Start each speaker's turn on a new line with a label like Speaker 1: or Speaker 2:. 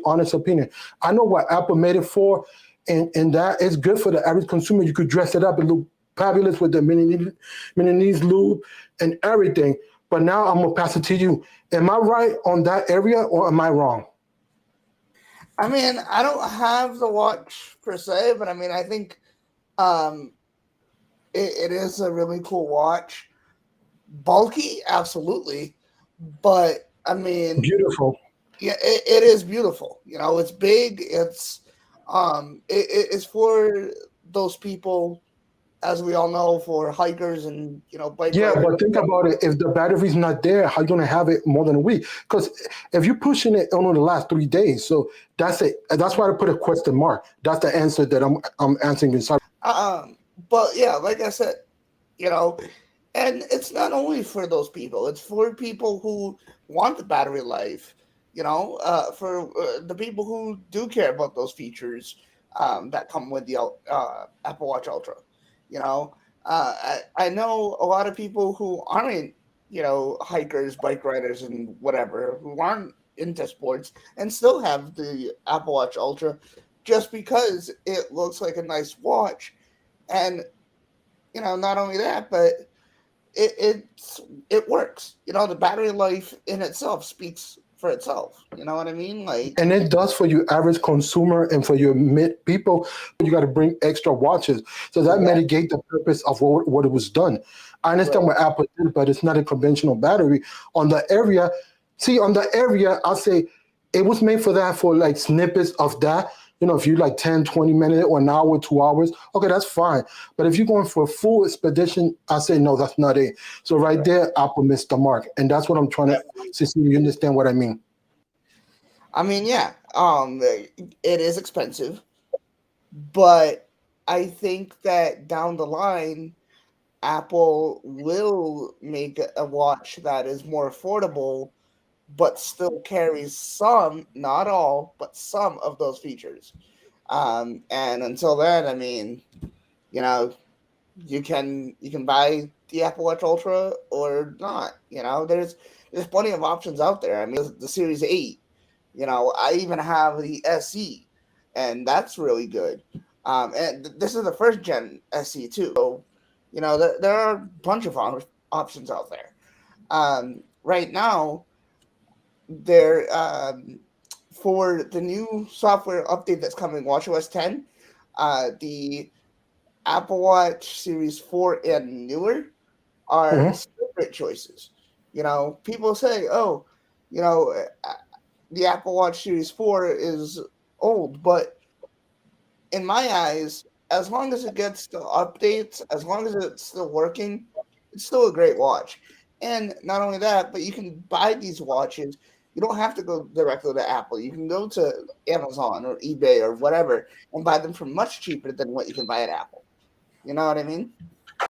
Speaker 1: honest opinion. I know what Apple made it for, and that is good for the average consumer. You could dress it up and look fabulous with the mini knees lube and everything. But now I'm gonna pass it to you. Am I right on that area, or am I wrong?
Speaker 2: I mean, I don't have the watch per se, but I mean, I think um, it is a really cool watch. Bulky, absolutely, but I mean,
Speaker 1: Beautiful.
Speaker 2: yeah, it is beautiful. You know, it's big. It's for those people, as we all know, for hikers and bike
Speaker 1: Yeah,
Speaker 2: riders.
Speaker 1: but think about it. If the battery's not there, how you gonna have it more than a week? Because if you're pushing it only the last 3 days, so that's it. That's why I put a question mark. That's the answer that I'm answering inside.
Speaker 2: Um, but yeah, like I said, you know, and it's not only for those people; it's for people who want the battery life. For the people who do care about those features that come with the Apple Watch Ultra. I know a lot of people who aren't, hikers, bike riders, and whatever, who aren't into sports and still have the Apple Watch Ultra just because it looks like a nice watch. And, not only that, but it, it's, it works. The battery life in itself speaks for itself. You know what I mean? Like,
Speaker 1: And it does for your average consumer and for your mid people. You got to bring extra watches, so that
Speaker 2: exactly.
Speaker 1: mitigate the purpose of what it was done. I understand
Speaker 2: Right.
Speaker 1: what Apple did, but it's not a conventional battery on the area. See, on the area, I'll say it was made for that, for like snippets of that. If you like 10, 20 minutes or an hour, 2 hours, okay, that's fine. But if you're going for a full expedition, I say no, that's not it. So right
Speaker 2: Right.
Speaker 1: there, Apple missed the mark. And that's what I'm trying to see if you understand what I mean.
Speaker 2: I mean, yeah, it is expensive, but I think that down the line, Apple will make a watch that is more affordable, but still carries some, not all, but some of those features. And until then, I mean, you know, you can buy the Apple Watch Ultra or not. There's plenty of options out there. I mean, the Series 8. I even have the SE, and that's really good. And this is the first gen SE too. So, there are a bunch of options out there. Right now, there for the new software update that's coming, WatchOS 10, the Apple Watch Series 4 and newer are
Speaker 1: Mhm.
Speaker 2: still great choices. People say, "Oh, you know, uh, the Apple Watch Series 4 is old," but in my eyes, as long as it gets the updates, as long as it's still working, it's still a great watch. And not only that, but you can buy these watches. You don't have to go directly to Apple. You can go to Amazon or eBay or whatever and buy them for much cheaper than what you can buy at Apple. You know what I mean?